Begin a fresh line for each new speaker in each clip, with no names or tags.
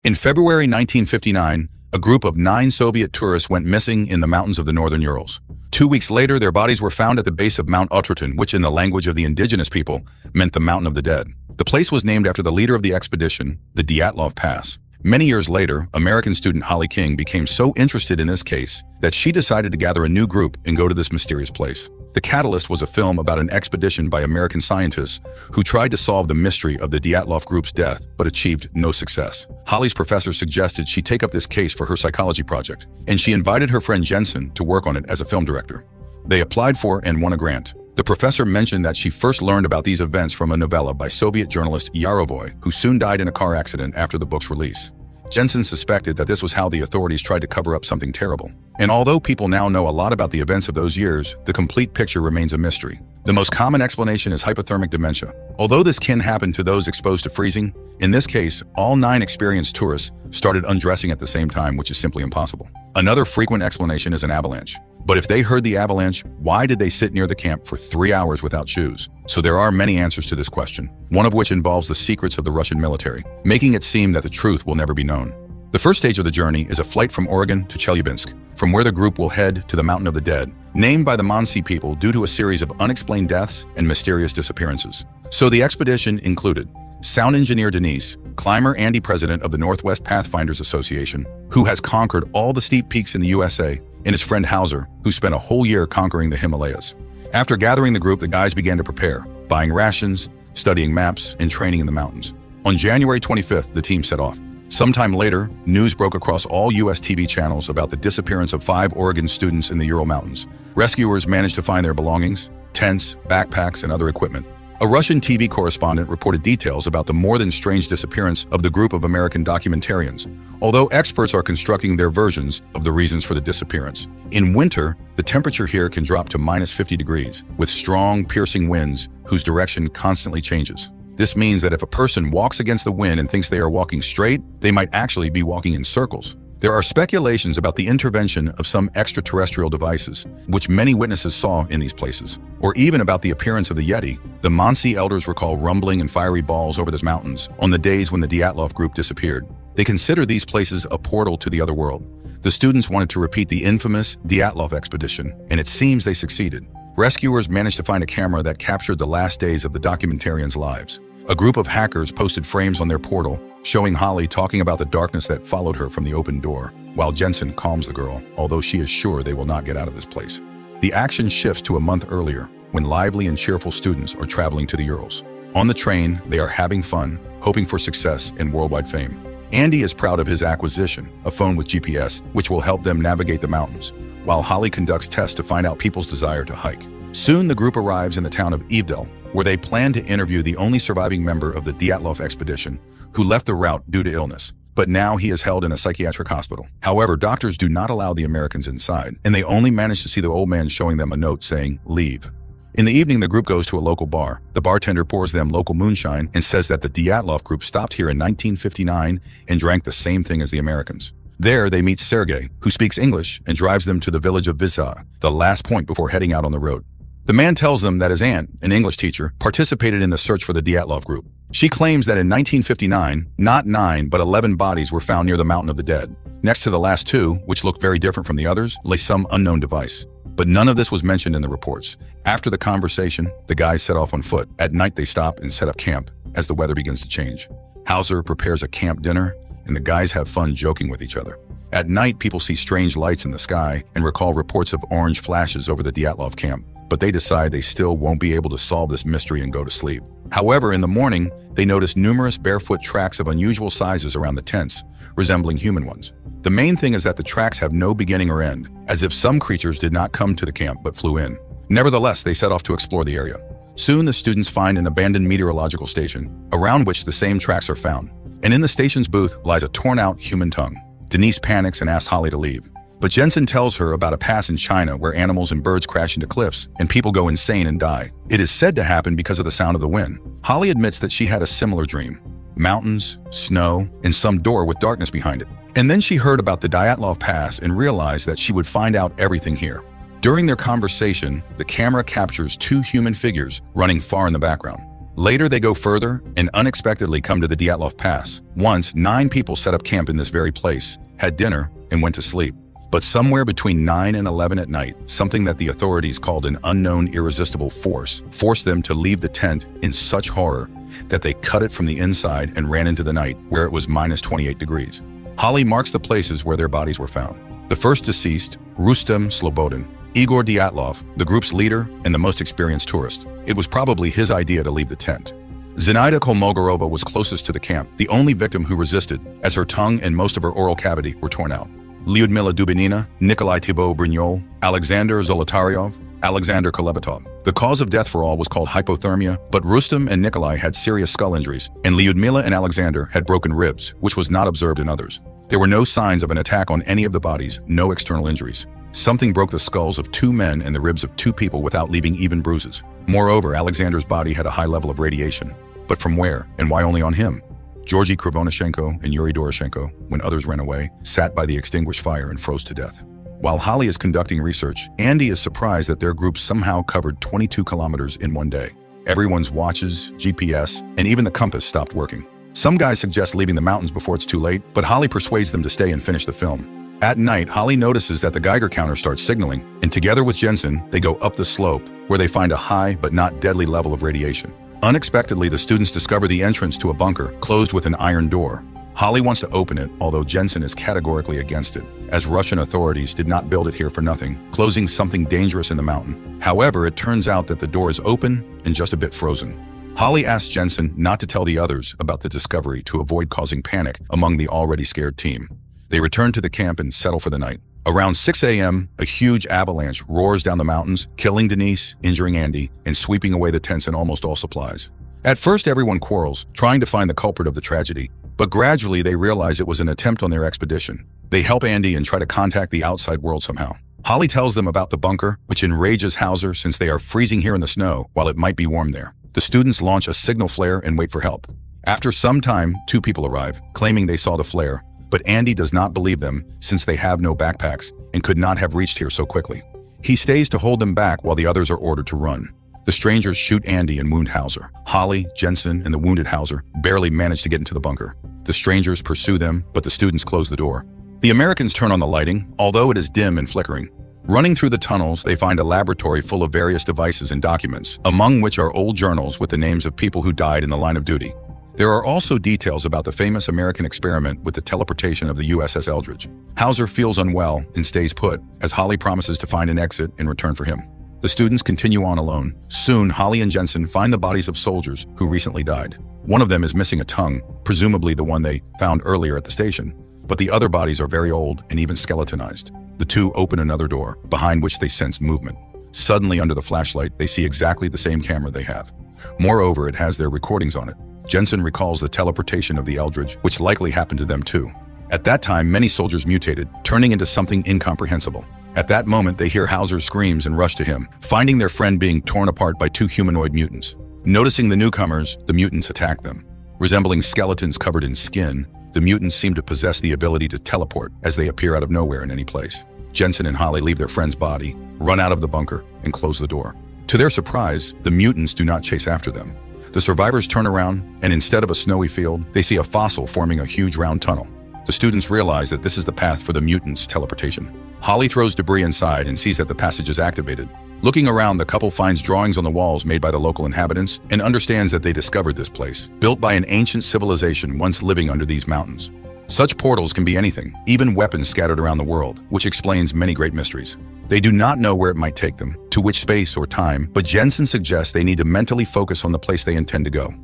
In February 1959, a group of 9 Soviet tourists went missing in the mountains of the northern Urals. 2 weeks later, their bodies were found at the base of Mount Utretin, which in the language of the indigenous people meant the Mountain of the Dead. The place was named after the leader of the expedition, the Dyatlov Pass. Many years later, American student Holly King became so interested in this case that she decided to gather a new group and go to this mysterious place. The catalyst was a film about an expedition by American scientists who tried to solve the mystery of the Dyatlov group's death but achieved no success. Holly's professor suggested she take up this case for her psychology project, and she invited her friend Jensen to work on it as a film director. They applied for and won a grant. The professor mentioned that she first learned about these events from a novella by Soviet journalist Yarovoy, who soon died in a car accident after the book's release. Jensen suspected that this was how the authorities tried to cover up something terrible. And although people now know a lot about the events of those years, the complete picture remains a mystery. The most common explanation is hypothermic dementia. Although this can happen to those exposed to freezing, in this case, all 9 experienced tourists started undressing at the same time, which is simply impossible. Another frequent explanation is an avalanche. But if they heard the avalanche, why did they sit near the camp for 3 hours without shoes? So there are many answers to this question, one of which involves the secrets of the Russian military, making it seem that the truth will never be known. The first stage of the journey is a flight from Oregon to Chelyabinsk, from where the group will head to the Mountain of the Dead, named by the Mansi people due to a series of unexplained deaths and mysterious disappearances. So the expedition included sound engineer Denise, climber Andy, president of the Northwest Pathfinders Association, who has conquered all the steep peaks in the USA, and his friend Hauser, who spent a whole year conquering the Himalayas. After gathering the group, the guys began to prepare, buying rations, studying maps, and training in the mountains. On January 25th, the team set off. Sometime later, news broke across all U.S. TV channels about the disappearance of 5 Oregon students in the Ural Mountains. Rescuers managed to find their belongings, tents, backpacks, and other equipment. A Russian TV correspondent reported details about the more than strange disappearance of the group of American documentarians, although experts are constructing their versions of the reasons for the disappearance. In winter, the temperature here can drop to -50 degrees, with strong, piercing winds whose direction constantly changes. This means that if a person walks against the wind and thinks they are walking straight, they might actually be walking in circles. There are speculations about the intervention of some extraterrestrial devices, which many witnesses saw in these places, or even about the appearance of the Yeti. The Mansi elders recall rumbling and fiery balls over the mountains on the days when the Dyatlov group disappeared. They consider these places a portal to the other world. The students wanted to repeat the infamous Dyatlov expedition, and it seems they succeeded. Rescuers managed to find a camera that captured the last days of the documentarians' lives. A group of hackers posted frames on their portal, showing Holly talking about the darkness that followed her from the open door, while Jensen calms the girl, although she is sure they will not get out of this place. The action shifts to a month earlier, when lively and cheerful students are traveling to the Urals. On the train, they are having fun, hoping for success and worldwide fame. Andy is proud of his acquisition, a phone with GPS, which will help them navigate the mountains, while Holly conducts tests to find out people's desire to hike. Soon, the group arrives in the town of Ivdel, where they plan to interview the only surviving member of the Dyatlov expedition, who left the route due to illness, but now he is held in a psychiatric hospital. However, doctors do not allow the Americans inside, and they only manage to see the old man showing them a note saying, "Leave." In the evening, the group goes to a local bar. The bartender pours them local moonshine and says that the Dyatlov group stopped here in 1959 and drank the same thing as the Americans. There, they meet Sergei, who speaks English and drives them to the village of Vizar, the last point before heading out on the road. The man tells them that his aunt, an English teacher, participated in the search for the Dyatlov group. She claims that in 1959, not 9 but 11 bodies were found near the Mountain of the Dead. Next to the last 2, which looked very different from the others, lay some unknown device. But none of this was mentioned in the reports. After the conversation, the guys set off on foot. At night, they stop and set up camp as the weather begins to change. Hauser prepares a camp dinner, and the guys have fun joking with each other. At night, people see strange lights in the sky and recall reports of orange flashes over the Dyatlov camp. But they decide they still won't be able to solve this mystery and go to sleep. However, in the morning, they notice numerous barefoot tracks of unusual sizes around the tents, resembling human ones. The main thing is that the tracks have no beginning or end, as if some creatures did not come to the camp but flew in. Nevertheless, they set off to explore the area. Soon, the students find an abandoned meteorological station, around which the same tracks are found. And in the station's booth lies a torn-out human tongue. Denise panics and asks Holly to leave. But Jensen tells her about a pass in China where animals and birds crash into cliffs and people go insane and die. It is said to happen because of the sound of the wind. Holly admits that she had a similar dream. Mountains, snow, and some door with darkness behind it. And then she heard about the Dyatlov Pass and realized that she would find out everything here. During their conversation, the camera captures 2 human figures running far in the background. Later, they go further and unexpectedly come to the Dyatlov Pass. Once, 9 people set up camp in this very place, had dinner, and went to sleep. But somewhere between 9 and 11 at night, something that the authorities called an unknown irresistible force forced them to leave the tent in such horror that they cut it from the inside and ran into the night, where it was minus 28 degrees. Holly marks the places where their bodies were found. The first deceased, Rustem Slobodin, Igor Dyatlov, the group's leader and the most experienced tourist. It was probably his idea to leave the tent. Zinaida Kolmogorova was closest to the camp, the only victim who resisted, as her tongue and most of her oral cavity were torn out. Lyudmila Dubinina, Nikolai Thibault-Brignol, Alexander Zolotaryov, Alexander Kolebatov. The cause of death for all was called hypothermia, but Rustem and Nikolai had serious skull injuries, and Lyudmila and Alexander had broken ribs, which was not observed in others. There were no signs of an attack on any of the bodies, no external injuries. Something broke the skulls of 2 men and the ribs of 2 people without leaving even bruises. Moreover, Alexander's body had a high level of radiation. But from where, and why only on him? Georgy Krivonashenko and Yuri Doroshenko, when others ran away, sat by the extinguished fire and froze to death. While Holly is conducting research, Andy is surprised that their group somehow covered 22 kilometers in one day. Everyone's watches, GPS, and even the compass stopped working. Some guys suggest leaving the mountains before it's too late, but Holly persuades them to stay and finish the film. At night, Holly notices that the Geiger counter starts signaling, and together with Jensen, they go up the slope, where they find a high but not deadly level of radiation. Unexpectedly, the students discover the entrance to a bunker closed with an iron door. Holly wants to open it, although Jensen is categorically against it, as Russian authorities did not build it here for nothing, closing something dangerous in the mountain. However, it turns out that the door is open and just a bit frozen. Holly asks Jensen not to tell the others about the discovery to avoid causing panic among the already scared team. They return to the camp and settle for the night. Around 6 a.m., a huge avalanche roars down the mountains, killing Denise, injuring Andy, and sweeping away the tents and almost all supplies. At first, everyone quarrels, trying to find the culprit of the tragedy, but gradually they realize it was an attempt on their expedition. They help Andy and try to contact the outside world somehow. Holly tells them about the bunker, which enrages Hauser since they are freezing here in the snow while it might be warm there. The students launch a signal flare and wait for help. After some time, 2 people arrive, claiming they saw the flare, but Andy does not believe them since they have no backpacks and could not have reached here so quickly. He stays to hold them back while the others are ordered to run. The strangers shoot Andy and wound Hauser. Holly, Jensen, and the wounded Hauser barely manage to get into the bunker. The strangers pursue them, but the students close the door. The Americans turn on the lighting, although it is dim and flickering. Running through the tunnels, they find a laboratory full of various devices and documents, among which are old journals with the names of people who died in the line of duty. There are also details about the famous American experiment with the teleportation of the USS Eldridge. Hauser feels unwell and stays put, as Holly promises to find an exit in return for him. The students continue on alone. Soon, Holly and Jensen find the bodies of soldiers who recently died. One of them is missing a tongue, presumably the one they found earlier at the station, but the other bodies are very old and even skeletonized. The 2 open another door, behind which they sense movement. Suddenly, under the flashlight, they see exactly the same camera they have. Moreover, it has their recordings on it. Jensen recalls the teleportation of the Eldridge, which likely happened to them too. At that time, many soldiers mutated, turning into something incomprehensible. At that moment, they hear Hauser's screams and rush to him, finding their friend being torn apart by 2 humanoid mutants. Noticing the newcomers, the mutants attack them. Resembling skeletons covered in skin, the mutants seem to possess the ability to teleport as they appear out of nowhere in any place. Jensen and Holly leave their friend's body, run out of the bunker, and close the door. To their surprise, the mutants do not chase after them. The survivors turn around, and instead of a snowy field, they see a fossil forming a huge round tunnel. The students realize that this is the path for the mutants' teleportation. Holly throws debris inside and sees that the passage is activated. Looking around, the couple finds drawings on the walls made by the local inhabitants and understands that they discovered this place, built by an ancient civilization once living under these mountains. Such portals can be anything, even weapons scattered around the world, which explains many great mysteries. They do not know where it might take them, to which space or time, but Jensen suggests they need to mentally focus on the place they intend to go.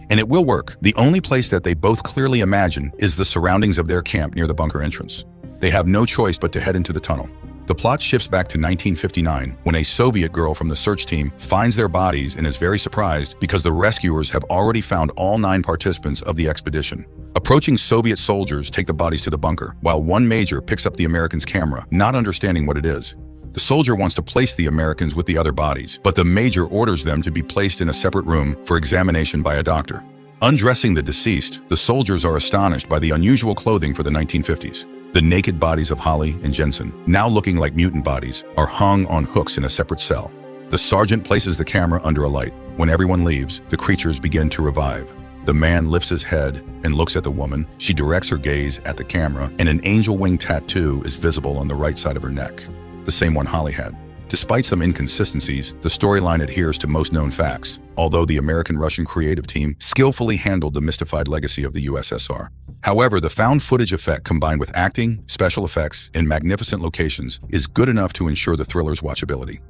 And it will work. The only place that they both clearly imagine is the surroundings of their camp near the bunker entrance. They have no choice but to head into the tunnel. The plot shifts back to 1959, when a Soviet girl from the search team finds their bodies and is very surprised because the rescuers have already found all 9 participants of the expedition. Approaching Soviet soldiers take the bodies to the bunker, while one major picks up the Americans' camera, not understanding what it is. The soldier wants to place the Americans with the other bodies, but the major orders them to be placed in a separate room for examination by a doctor. Undressing the deceased, the soldiers are astonished by the unusual clothing for the 1950s. The naked bodies of Holly and Jensen, now looking like mutant bodies, are hung on hooks in a separate cell. The sergeant places the camera under a light. When everyone leaves, the creatures begin to revive. The man lifts his head and looks at the woman. She directs her gaze at the camera, and an angel wing tattoo is visible on the right side of her neck, the same one Holly had. Despite some inconsistencies, the storyline adheres to most known facts, although the American-Russian creative team skillfully handled the mystified legacy of the USSR. However, the found footage effect combined with acting, special effects, and magnificent locations is good enough to ensure the thriller's watchability.